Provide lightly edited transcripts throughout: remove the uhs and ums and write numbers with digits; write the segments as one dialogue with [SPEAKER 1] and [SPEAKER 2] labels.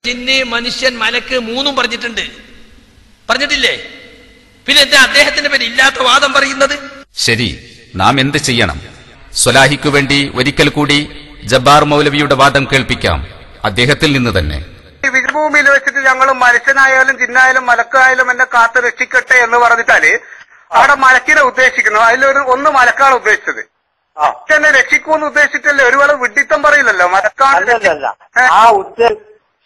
[SPEAKER 1] ജിന്ന്, മനുഷ്യൻ, മലക്ക് മൂന്നും പറഞ്ഞിട്ടില്ലേ? പിന്നെ എന്താ അദ്ദേഹത്തിന്റെ പേര് ഇല്ലാത്ത വാദം പറയുന്നത്?
[SPEAKER 2] ശരി, നാം എന്ത് ചെയ്യണം? സ്വലാഹിക്കു വേണ്ടി ഒരിക്കൽ കൂടി ജബ്ബാർ മൗലവിയുടെ വാദം കേൾപ്പിക്കാം, അദ്ദേഹത്തിൽ നിന്ന് തന്നെ.
[SPEAKER 3] വിഭൂമിയിൽ വെച്ചിട്ട് ഞങ്ങൾ മനുഷ്യനായാലും ജിന്നായാലും മലക്കായാലും എന്നെ കാത്തു രക്ഷിക്കട്ടെ എന്ന് പറഞ്ഞിട്ടാല് അവിടെ മലക്കിനെ ഉദ്ദേശിക്കുന്നു. ഒന്ന് മലക്കാണ് ഉദ്ദേശിച്ചത്. എന്നെ രക്ഷിക്കൂന്ന് ഉദ്ദേശിച്ചിട്ടല്ലേ? ഒരുപാട് വിഡ്ഢിത്തം പറയില്ലല്ലോ.
[SPEAKER 4] മലക്കാണ് ആ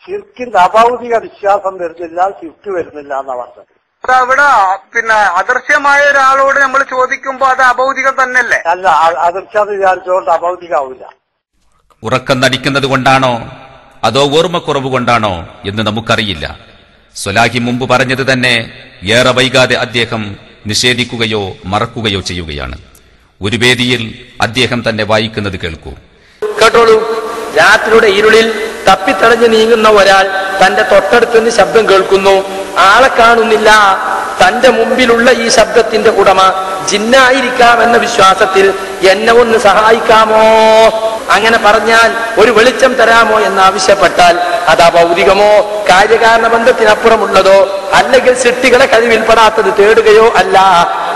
[SPEAKER 4] ശിർക്കിന്റെ അഭൗതിക വിശ്വാസം വരുന്നില്ല, ശിർക്ക് വരുന്നില്ല എന്നാ പറഞ്ഞത്.
[SPEAKER 3] അവിടെ പിന്നെ അദൃശ്യമായ ഒരാളോട് നമ്മൾ ചോദിക്കുമ്പോ അത് അഭൗതികം തന്നെയല്ലേ?
[SPEAKER 4] അല്ല, അദൃശ്യം വിചാരിച്ചുകൊണ്ട് അഭൗതികമാവില്ല.
[SPEAKER 2] ഉറക്കം നടിക്കുന്നത് കൊണ്ടാണോ അതോ ഓർമ്മക്കുറവ് കൊണ്ടാണോ എന്ന് നമുക്കറിയില്ല. സ്വലാഹി മുമ്പ് പറഞ്ഞത് തന്നെ ഏറെ വൈകാതെ അദ്ദേഹം നിഷേധിക്കുകയോ മറക്കുകയോ ചെയ്യുകയാണ്. ഒരു വേദിയിൽ അദ്ദേഹം തന്നെ വായിക്കുന്നത് കേൾക്കൂ.
[SPEAKER 1] കേട്ടോളൂ. രാത്രിയുടെ ഇരുളിൽ തപ്പിത്തടഞ്ഞു നീങ്ങുന്ന ഒരാൾ തന്റെ തൊട്ടടുത്തുനിന്ന് ശബ്ദം കേൾക്കുന്നു. ആളെ കാണുന്നില്ല. തന്റെ മുമ്പിലുള്ള ഈ ശബ്ദത്തിന്റെ ഉടമ ജിന്നായിരിക്കാമെന്ന വിശ്വാസത്തിൽ എന്നെ ഒന്ന് സഹായിക്കാമോ? അങ്ങനെ പറഞ്ഞാൽ ഒരു വെളിച്ചം തരാമോ എന്നാവശ്യപ്പെട്ടാൽ അത് അഭൗതികമോ കാര്യകാരണ ബന്ധത്തിനപ്പുറമുള്ളതോ അല്ലെങ്കിൽ സൃഷ്ടികളെ കഴിവിൽപ്പെടാത്തത് തേടുകയോ അല്ല.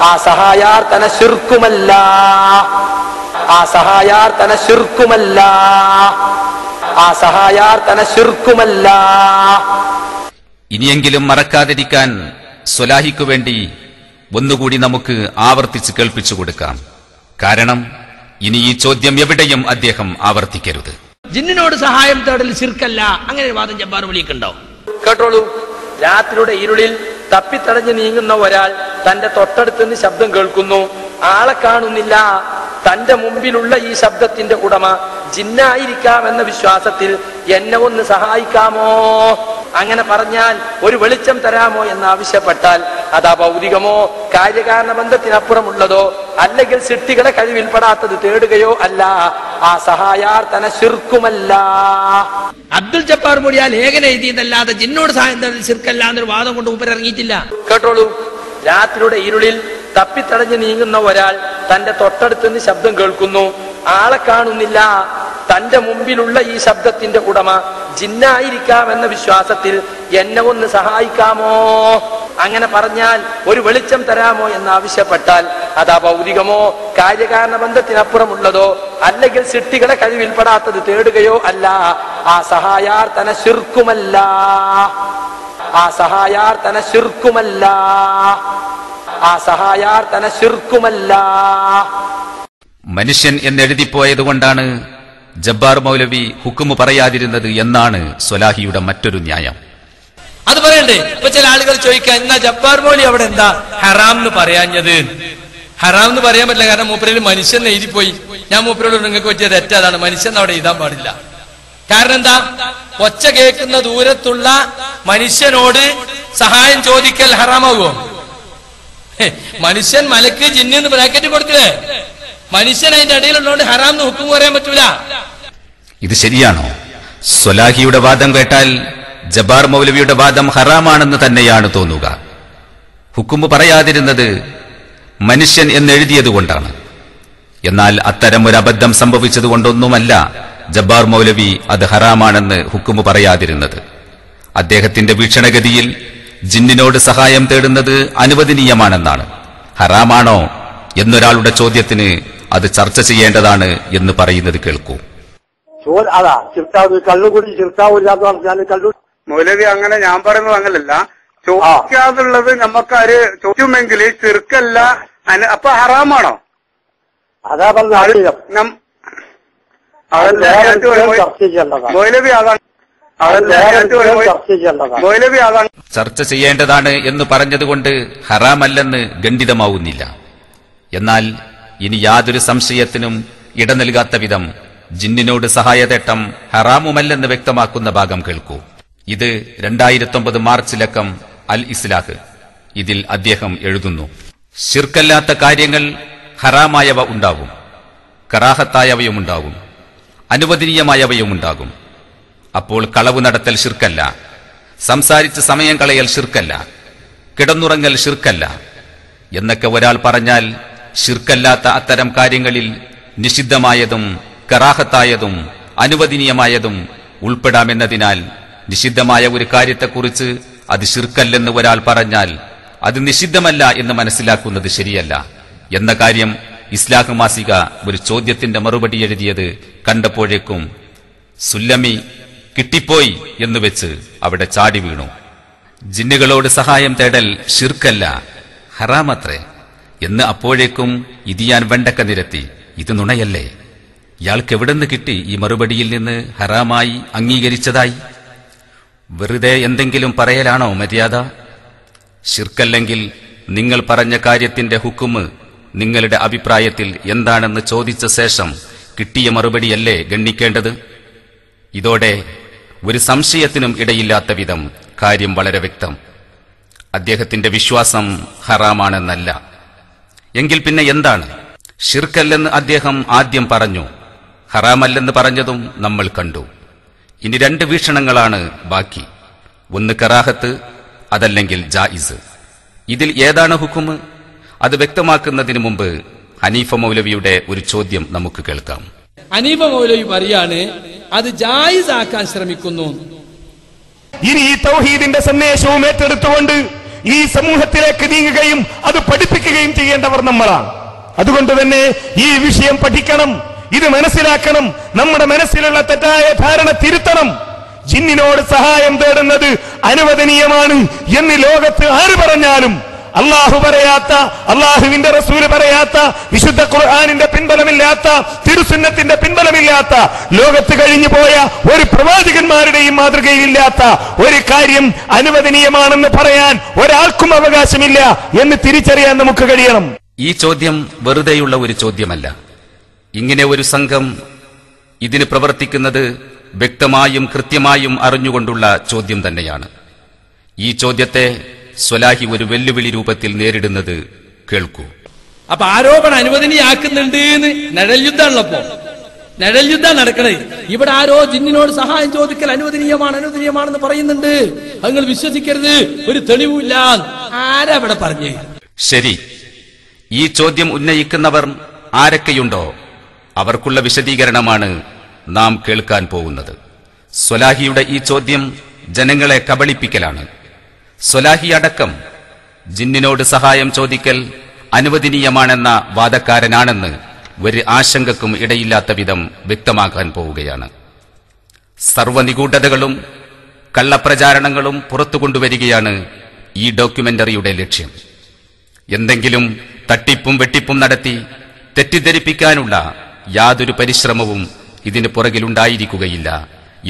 [SPEAKER 1] ആ സഹായാർത്ഥന ശിർക്കുമല്ല. ആ സഹായാർത്ഥന ശിർക്കുമല്ല. ആ സഹായാർത്ഥന ശിർക്കുമല്ല.
[SPEAKER 2] ഇനിയെങ്കിലും മറക്കാതിരിക്കാൻ സ്വലാഹിക്കു വേണ്ടി ഒന്നുകൂടി നമുക്ക് ആവർത്തിച്ച് കേൾപ്പിച്ചു കൊടുക്കാം. കാരണം ഇനി ഈ ചോദ്യം എവിടെയും അദ്ദേഹം ആവർത്തിക്കരുത്.
[SPEAKER 1] ജിന്നിനോട് സഹായം തേടൽ ശിർക്കല്ല, അങ്ങനെ വാദം ജബ്ബാർ മൗലവിക്കുണ്ടോ? കേട്ടോളൂ. രാത്രിയുടെ ഇരുളിൽ തപ്പിത്തടഞ്ഞു നീങ്ങുന്ന ഒരാൾ തന്റെ തൊട്ടടുത്തുനിന്ന് ശബ്ദം കേൾക്കുന്നു. ആളെ കാണുന്നില്ല. തന്റെ മുമ്പിലുള്ള ഈ ശബ്ദത്തിന്റെ ഉടമ ജിന്നായിരിക്കാമെന്ന വിശ്വാസത്തിൽ എന്നെ ഒന്ന് സഹായിക്കാമോ? അങ്ങനെ പറഞ്ഞാൽ ഒരു വെളിച്ചം തരാമോ എന്നാവശ്യപ്പെട്ടാൽ അത് അഭൗതികമോ കാര്യകാരണ ബന്ധത്തിനപ്പുറമുള്ളതോ അല്ലെങ്കിൽ സൃഷ്ടികളെ കഴിവിൽപ്പെടാത്തത് തേടുകയോ അല്ല. ആ സഹായാർത്ഥന ശിർക്കുമല്ല. അബ്ദുൽ ജബ്ബാർ മൗലവി ലേഖനം എഴുതിയതല്ലാതെ ജിന്നോട് സഹായം തേടൽ ശിർക്കല്ല എന്നൊരു വാദം കൊണ്ട് ഉപരിറങ്ങിയിട്ടില്ല. കേട്ടോളൂ. രാത്രിയുടെ ഇരുളിൽ തപ്പിത്തടഞ്ഞു നീങ്ങുന്ന ഒരാൾ തന്റെ തൊട്ടടുത്തുനിന്ന് ശബ്ദം കേൾക്കുന്നു. ആളെ കാണുന്നില്ല. തന്റെ മുമ്പിലുള്ള ഈ ശബ്ദത്തിന്റെ ഉടമ ജിന്നായിരിക്കാമെന്ന വിശ്വാസത്തിൽ എന്നെ ഒന്ന് സഹായിക്കാമോ? അങ്ങനെ പറഞ്ഞാൽ ഒരു വെളിച്ചം തരാമോ എന്നാവശ്യപ്പെട്ടാൽ അത് അഭൗതികമോ കാര്യകാരണ ബന്ധത്തിനപ്പുറമുള്ളതോ അല്ലെങ്കിൽ സൃഷ്ടികളെ കഴിവിൽപ്പെടാത്തത് തേടുകയോ അല്ല. ആ സഹായാർത്ഥന ശിർക്കുമല്ല. ആ സഹായാർത്ഥന ശിർക്കുമല്ല. ആ സഹായാർത്ഥന ശിർക്കുമല്ല.
[SPEAKER 2] മനുഷ്യൻ എന്നെഴുതിപ്പോയതുകൊണ്ടാണ് ജബ്ബാർ മൗലവി ഹുക്കുമ് പറയാതിരുന്നത് എന്നാണ് സ്വലാഹിയുടെ മറ്റൊരു ന്യായം.
[SPEAKER 1] അത് പറയണ്ടേ? ഇപ്പൊ ചില ആളുകൾ ചോദിക്കാൻ, എന്നാ ജബ്ബാർ മൗലവി അവിടെ എന്താ ഹറാം എന്ന് പറയാഞ്ഞത്? ഹറാം എന്ന് പറയാൻ പറ്റില്ല, കാരണം മൂപ്പരയിൽ മനുഷ്യൻ എഴുതിപ്പോയി. ഞാൻ മൂപ്പരോട് നിങ്ങൾക്ക് പറ്റിയ തെറ്റതാണ്, മനുഷ്യൻ അവിടെ എഴുതാൻ പാടില്ല. കാരണം എന്താ? ഒച്ച കേൾക്കുന്ന ദൂരത്തുള്ള മനുഷ്യനോട് സഹായം ചോദിക്കൽ ഹറാമാവോ? മനുഷ്യൻ മലക്ക് ജിന്ന് ബ്രാക്കറ്റ് കൊടുത്തില്ലേ? മനുഷ്യൻ അതിന്റെ ഇടയിലുള്ളതുകൊണ്ട് ഹറാം എന്ന് ഹുക്കും പറയാൻ പറ്റൂല.
[SPEAKER 2] ഇത് ശരിയാണോ? സ്വലാഹിയുടെ വാദം കേട്ടാൽ ജബ്ബാർ മൗലവിയുടെ വാദം ഹറാമാണെന്ന് തന്നെയാണ് തോന്നുക. ഹുക്കുമ്പ് പറയാതിരുന്നത് മനുഷ്യൻ എന്നെഴുതിയതുകൊണ്ടാണ്. എന്നാൽ അത്തരം ഒരു അബദ്ധം സംഭവിച്ചതുകൊണ്ടൊന്നുമല്ല ജബ്ബാർ മൗലവി അത് ഹറാമാണെന്ന് ഹുക്കുമ് പറയാതിരുന്നത്. അദ്ദേഹത്തിന്റെ വീക്ഷണഗതിയിൽ ജിന്നിനോട് സഹായം തേടുന്നത് അനുവദനീയമാണെന്നാണ്. ഹറാമാണോ എന്നൊരാളുടെ ചോദ്യത്തിന് അത് ചർച്ച ചെയ്യേണ്ടതാണ് എന്ന് പറയുന്നത് കേൾക്കൂ.
[SPEAKER 4] അതാ കള്ളുകൂടി ചിർക്കാവില്ലാന്ന് പറഞ്ഞാൽ കള്ളു
[SPEAKER 3] മൗലവി അങ്ങനെ ഞാൻ പറയുന്നത് അങ്ങനല്ല. ചോദിക്കാതുള്ളത് നമുക്കാര് ചോദിക്കുമെങ്കിൽ ചെറുക്കല്ല, അപ്പൊ ഹറാമാണോ?
[SPEAKER 4] അതാ പറഞ്ഞ
[SPEAKER 3] മൗലവി അതാണ്
[SPEAKER 2] ചർച്ച ചെയ്യേണ്ടതാണ് എന്ന് പറഞ്ഞതുകൊണ്ട് ഹറാമല്ലെന്ന് ഖണ്ഡിതമാവുന്നില്ല. എന്നാൽ ഇനി യാതൊരു സംശയത്തിനും ഇട നൽകാത്ത വിധം ജിന്നിനോട് സഹായതേട്ടം ഹറാമുമല്ലെന്ന് വ്യക്തമാക്കുന്ന ഭാഗം കേൾക്കൂ. ഇത് 2009 മാർച്ച് ലക്കം അൽ ഇസ്ലാഹ്. ഇതിൽ അദ്ദേഹം എഴുതുന്നു: ശിർക്കല്ലാത്ത കാര്യങ്ങൾ ഹറാമായവ ഉണ്ടാകും, കറാഹത്തായവയുമുണ്ടാകും, അനുവദനീയമായവയുമുണ്ടാകും. അപ്പോൾ കളവ് നടത്തൽ ശിർക്കല്ല, സംസാരിച്ച് സമയം കളയൽ ശിർക്കല്ല, കിടന്നുറങ്ങൽ ശിർക്കല്ല എന്നൊക്കെ ഒരാൾ പറഞ്ഞാൽ ശിർക്കല്ലാത്ത അത്തരം കാര്യങ്ങളിൽ നിഷിദ്ധമായതും കറാഹത്തായതും അനുവദനീയമായതും ഉൾപ്പെടാമെന്നതിനാൽ നിഷിദ്ധമായ ഒരു കാര്യത്തെക്കുറിച്ച് അത് ശിർക്കല്ലെന്ന് ഒരാൾ പറഞ്ഞാൽ അത് നിഷിദ്ധമല്ല എന്ന് മനസ്സിലാക്കുന്നത് ശരിയല്ല എന്ന കാര്യം ഇസ്ലാഹ് മാസിക ഒരു ചോദ്യത്തിന്റെ മറുപടി എഴുതിയത് കണ്ടപ്പോഴേക്കും സുല്ലമി കിട്ടിപ്പോയി എന്ന് വെച്ച് അവിടെ ചാടി വീണു. ജിന്നുകളോട് സഹായം തേടൽ ശിർക്കല്ല, ഹറാമത്രേ എന്ന് അപ്പോഴേക്കും ഇതിയാൻ വെണ്ടക്ക നിരത്തി. ഇത് നുണയല്ലേ? ഇയാൾക്ക് എവിടെന്ന് കിട്ടി ഈ മറുപടിയിൽ നിന്ന് ഹറാമായി അംഗീകരിച്ചതായി? വെറുതെ എന്തെങ്കിലും പറയലാണോ മര്യാദ? ശിർക്കല്ലെങ്കിൽ നിങ്ങൾ പറഞ്ഞ കാര്യത്തിന്റെ ഹുക്കുമ് നിങ്ങളുടെ അഭിപ്രായത്തിൽ എന്താണെന്ന് ചോദിച്ച ശേഷം കിട്ടിയ മറുപടിയല്ലേ ഗണ്ണിക്കേണ്ടത്? ഇതോടെ ഒരു സംശയത്തിനും ഇടയില്ലാത്ത വിധം കാര്യം വളരെ വ്യക്തം. അദ്ദേഹത്തിന്റെ വിശ്വാസം ഹറാമാണെന്നല്ല. എങ്കിൽ പിന്നെ എന്താണ്? ശിർക്കല്ലെന്ന് അദ്ദേഹം ആദ്യം പറഞ്ഞു, ഹറാമല്ലെന്ന് പറഞ്ഞതും നമ്മൾ കണ്ടു. ഇനി രണ്ട് വീക്ഷണങ്ങളാണ് ബാക്കി. ഒന്ന് കറാഹത്ത്, അതല്ലെങ്കിൽ ജായിസ്. ഇതിൽ ഏതാണ് ഹുക്കുമ്? അത് വ്യക്തമാക്കുന്നതിന് മുമ്പ് ഹനീഫ മൗലവിയുടെ ഒരു ചോദ്യം നമുക്ക് കേൾക്കാം.
[SPEAKER 1] ഹനീഫ മൗലവി പറയാണ് അത് ജായിസ് ആക്കാൻ ശ്രമിക്കുന്നു.
[SPEAKER 5] ഇനി ഈ തൗഹീദിന്റെ സന്ദേശവും ഏറ്റെടുത്തുകൊണ്ട് ഈ സമൂഹത്തിലേക്ക് നീങ്ങുകയും അത് പഠിപ്പിക്കുകയും ചെയ്യേണ്ടവർ നമ്മളാണ്. അതുകൊണ്ട് തന്നെ ഈ വിഷയം പഠിക്കണം, ഇത് മനസ്സിലാക്കണം, നമ്മുടെ മനസ്സിലുള്ള തെറ്റായ ധാരണ തിരുത്തണം. ജിന്നിനോട് സഹായം തേടുന്നത് അനുവദനീയമാണ് എന്ന് ലോകത്ത് ആര് പറഞ്ഞാലും, അള്ളാഹു പറയാത്ത, അള്ളാഹുവിന്റെ റസൂല് പറയാത്ത, വിശുദ്ധ ഖുർആനിന്റെ പിൻബലമില്ലാത്ത, തിരുസുന്നത്തിന്റെ പിൻബലമില്ലാത്ത, ലോകത്ത് കഴിഞ്ഞു പോയ ഒരു പ്രവാചകന്മാരുടെയും മാതൃകയിലില്ലാത്ത ഒരു കാര്യം അനുവദനീയമാണെന്ന് പറയാൻ ഒരാൾക്കും അവകാശമില്ല എന്ന് തിരിച്ചറിയാൻ നമുക്ക് കഴിയണം.
[SPEAKER 2] ഈ ചോദ്യം വെറുതെയുള്ള ഒരു ചോദ്യമല്ല. ഇങ്ങനെ ഒരു സംഘം ഇതിന് പ്രവർത്തിക്കുന്നത് വ്യക്തമായും കൃത്യമായും അറിഞ്ഞുകൊണ്ടുള്ള ചോദ്യം തന്നെയാണ്. ഈ ചോദ്യത്തെ സ്വലാഹി ഒരു വെല്ലുവിളി രൂപത്തിൽ നേരിടുന്നത് കേൾക്കൂ.
[SPEAKER 1] അപ്പൊ ആരോപണം അനുവദനീയാക്കുന്നുണ്ട് എന്ന് നിഴൽ യുദ്ധമുള്ളപ്പോ, നിഴൽ യുദ്ധം നടക്കണേ, ഇവിടെ ആരോ ജിന്നിനോട് സഹായം ചോദിക്കൽ അനുവദനീയമാണെന്ന് പറയുന്നുണ്ട്, അത് നിങ്ങൾ വിശ്വസിക്കരുത്, ഒരു തെളിവില്ല. ആരാ ഇവിടെ പറഞ്ഞേ?
[SPEAKER 2] ശരി, ഈ ചോദ്യം ഉന്നയിക്കുന്നവർ ആരൊക്കെയുണ്ടോ അവർക്കുള്ള വിശദീകരണമാണ് നാം കേൾക്കാൻ പോകുന്നത്. സ്വലാഹിയുടെ ഈ ചോദ്യം ജനങ്ങളെ കബളിപ്പിക്കലാണ്. സ്വലാഹി അടക്കം ജിന്നിനോട് സഹായം ചോദിക്കൽ അനുവദനീയമാണെന്ന വാദക്കാരനാണെന്ന് ഒരു ആശങ്കക്കും ഇടയില്ലാത്ത വിധം വ്യക്തമാക്കാൻ പോവുകയാണ്. സർവ്വനിഗൂഢതകളും കള്ളപ്രചാരണങ്ങളും പുറത്തുകൊണ്ടുവരികയാണ് ഈ ഡോക്യുമെന്ററിയുടെ ലക്ഷ്യം. എന്തെങ്കിലും തട്ടിപ്പും വെട്ടിപ്പും നടത്തി തെറ്റിദ്ധരിപ്പിക്കാനുള്ള യാതൊരു പരിശ്രമവും ഇതിന് പുറകിലുണ്ടായിരിക്കുകയില്ല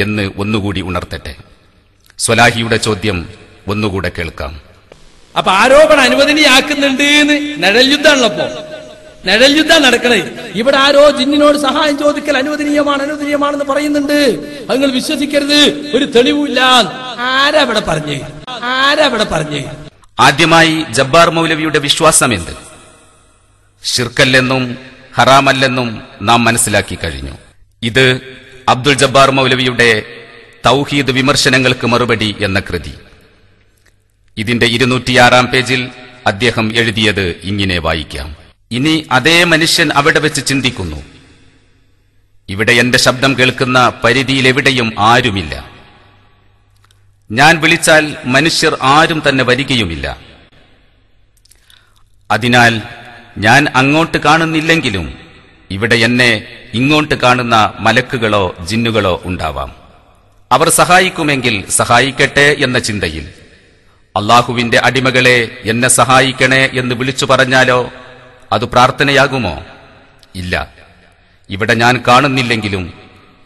[SPEAKER 2] എന്ന് ഒന്നുകൂടി ഉണർത്തട്ടെ. സ്വലാഹിയുടെ ചോദ്യം ഒന്നുകൂടെ കേൾക്കാം.
[SPEAKER 1] അപ്പൊ ആരോപണം അനുവദനീയാക്കുന്നുണ്ട് എന്ന് നിഴൽ യുദ്ധമുള്ളപ്പോ, നിഴൽ യുദ്ധം നടക്കണേ, ഇവിടെ ആരോ ജിന്നിനോട് സഹായം ചോദിക്കൽ അനുവദനീയമാണെന്ന് പറയുന്നുണ്ട്, അത് നിങ്ങൾ വിശ്വസിക്കരുത്, ഒരു തെളിവില്ല. ആരാ ഇവിടെ പറഞ്ഞേ?
[SPEAKER 2] ആദ്യമായി ജബ്ബാർ മൗലവിയുടെ വിശ്വാസം എന്ത്? ശിർക്കല്ലെന്നും ഹറാമല്ലെന്നും നാം മനസ്സിലാക്കി കഴിഞ്ഞു. ഇത് അബ്ദുൽ ജബ്ബാർ മൗലവിയുടെ തൗഹീദ് വിമർശനങ്ങൾക്ക് മറുപടി എന്ന കൃതി. ഇതിന്റെ 206 പേജിൽ അദ്ദേഹം എഴുതിയത് ഇങ്ങനെ വായിക്കാം. ഇനി അതേ മനുഷ്യൻ അവിടെ വെച്ച് ചിന്തിക്കുന്നു, ഇവിടെ എന്റെ ശബ്ദം കേൾക്കുന്ന പരിധിയിലെവിടെയും ആരുമില്ല. ഞാൻ വിളിച്ചാൽ മനുഷ്യർ ആരും തന്നെ വരികയുമില്ല. അതിനാൽ ഞാൻ അങ്ങോട്ട് കാണുന്നില്ലെങ്കിലും ഇവിടെ എന്നെ ഇങ്ങോട്ട് കാണുന്ന മലക്കുകളോ ജിന്നുകളോ ഉണ്ടാവാം. അവർ സഹായിക്കുമെങ്കിൽ സഹായിക്കട്ടെ എന്ന ചിന്തയിൽ അള്ളാഹുവിന്റെ അടിമകളെ എന്നെ സഹായിക്കണേ എന്ന് വിളിച്ചു പറഞ്ഞാലോ അത് പ്രാർത്ഥനയാകുമോ? ഇല്ല. ഇവിടെ ഞാൻ കാണുന്നില്ലെങ്കിലും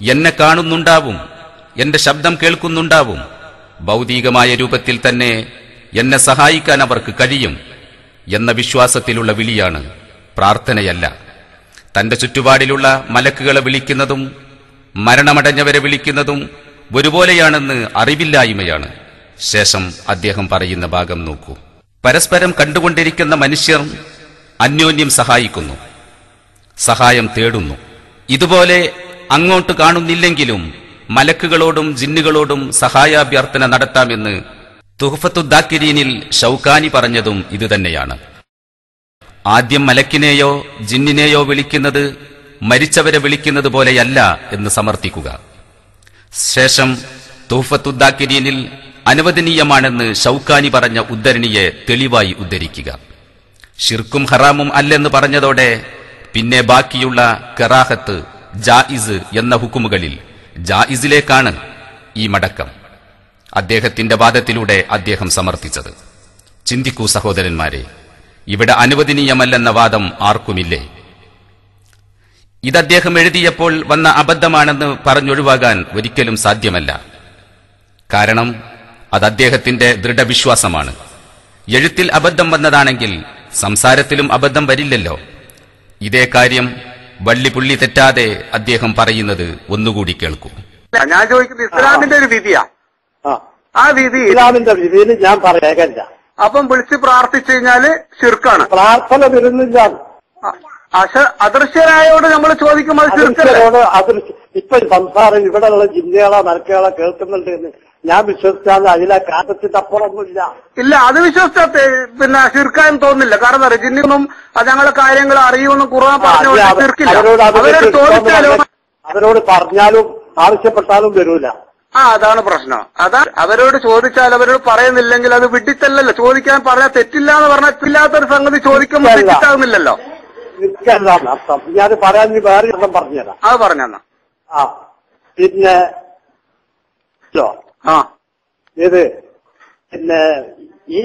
[SPEAKER 2] എന്നെ കാണുന്നുണ്ടാവും, എന്റെ ശബ്ദം കേൾക്കുന്നുണ്ടാവും. ഭൗതികമായ രൂപത്തിൽ തന്നെ എന്നെ സഹായിക്കാൻ അവർക്ക് കഴിയും എന്ന വിശ്വാസത്തിലുള്ള വിളിയാണ്, പ്രാർത്ഥനയല്ല. തന്റെ ചുറ്റുപാടിലുള്ള മലക്കുകളെ വിളിക്കുന്നതും മരണമടഞ്ഞവരെ വിളിക്കുന്നതും ഒരുപോലെയാണെന്ന് അറിവില്ലായ്മയാണ്. ശേഷം അദ്ദേഹം പറയുന്ന ഭാഗം നോക്കൂ. പരസ്പരം കണ്ടുകൊണ്ടിരിക്കുന്ന മനുഷ്യർ അന്യോന്യം സഹായിക്കുന്നു, സഹായം തേടുന്നു. ഇതുപോലെ അങ്ങോട്ട് കാണുന്നില്ലെങ്കിലും മലക്കുകളോടും ജിന്നുകളോടും സഹായാഭ്യർത്ഥന നടത്താമെന്ന് തുഹ്ഫത്തുദ്ദാക്കിരീനിൽ ഷൗക്കാനി പറഞ്ഞതും ഇതുതന്നെയാണ്. ആദ്യം മലക്കിനെയോ ജിന്നിനെയോ വിളിക്കുന്നത് മരിച്ചവരെ വിളിക്കുന്നത് പോലെയല്ല എന്ന് സമർത്ഥിക്കുക. ശേഷം തുഹ്ഫത്തുദ്ദാക്കിരീനിൽ അനുവദനീയമാണെന്ന് ഷൗക്കാനി പറഞ്ഞ ഉദ്ധരണിയെ തെളിവായി ഉദ്ധരിക്കുക. ഷിർക്കും ഹറാമും അല്ലെന്ന് പറഞ്ഞതോടെ പിന്നെ ബാക്കിയുള്ള കറാഹത്ത്, ജായിസ് എന്ന ഹുക്കുമുകളിൽ ജായിസിലേക്കാണ് ഈ മടക്കം അദ്ദേഹത്തിന്റെ വാദത്തിലൂടെ അദ്ദേഹം സമർത്ഥിച്ചത്. ചിന്തിക്കൂ സഹോദരന്മാരെ, ഇവിടെ അനുവദനീയമല്ലെന്ന വാദം ആർക്കുമില്ലേ? ഇതദ്ദേഹം എഴുതിയപ്പോൾ വന്ന അബദ്ധമാണെന്ന് പറഞ്ഞൊഴിവാകാൻ ഒരിക്കലും സാധ്യമല്ല. കാരണം അത് അദ്ദേഹത്തിന്റെ ദൃഢവിശ്വാസമാണ്. എഴുത്തിൽ അബദ്ധം വന്നതാണെങ്കിൽ സംസാരത്തിലും അബദ്ധം വരില്ലല്ലോ. ഇതേ കാര്യം വള്ളിപുള്ളി തെറ്റാതെ അദ്ദേഹം പറയുന്നത് ഒന്നുകൂടി കേൾക്കൂ.
[SPEAKER 3] ഞാൻ ചോദിക്കുന്നത് ഇസ്ലാമിന്റെ ഒരു വിധിയാ. ആ വിധി
[SPEAKER 4] ഇസ്ലാമിന്റെ വിധിയിൽ ഞാൻ പറയല്ല.
[SPEAKER 3] അപ്പം വിളിച്ച് പ്രാർത്ഥിച്ചു കഴിഞ്ഞാല് ശിർക്കാണ്.
[SPEAKER 4] പ്രാർത്ഥന വരുന്നില്ല.
[SPEAKER 3] അദൃശ്യരായോട് നമ്മൾ ചോദിക്കും അത് ശിർക്കല്ലേ?
[SPEAKER 4] ഇപ്പൊ സംസാരം ഇവിടെയുള്ള ജില്ലകളോ മരക്കുകളോ കേൾക്കുന്നുണ്ട് എന്ന് ഞാൻ വിശ്വസിച്ചാൽ അതിലെ കാലത്തിന്റെ അപ്പുറമൊന്നുമില്ല.
[SPEAKER 3] ഇല്ല, അത് വിശ്വസിച്ചാൽ പിന്നെ ശിർക്കായെന്ന് തോന്നുന്നില്ല. കാരണം എന്താ പറയുക, ജിന്നിനും അത് ഞങ്ങളെ കാര്യങ്ങൾ അറിയുമെന്നും ഖുർആൻ പറഞ്ഞു ശിർക്കില്ല. അവരോട് ചോദിച്ചാലും
[SPEAKER 4] അവരോട് പറഞ്ഞാലും ആവശ്യപ്പെട്ടാലും വരൂല.
[SPEAKER 3] അതാണ് പ്രശ്നം. അതാ അവരോട് ചോദിച്ചാൽ അവരോട് പറയുന്നില്ലെങ്കിൽ അത് വിഡിത്തല്ലല്ലോ. ചോദിക്കാൻ പറഞ്ഞാൽ തെറ്റില്ല എന്ന് പറഞ്ഞാൽ ഇല്ലാത്തൊരു സംഗതി ചോദിക്കുമ്പോൾ തെറ്റിട്ടാകുന്നില്ലല്ലോ.
[SPEAKER 4] അർത്ഥം ഞാൻ പറയാൻ വേറെ ഒന്നും പറഞ്ഞുതരാം.
[SPEAKER 3] അത് പറഞ്ഞെന്നാ.
[SPEAKER 4] പിന്നെ ഇത് പിന്നെ ഈ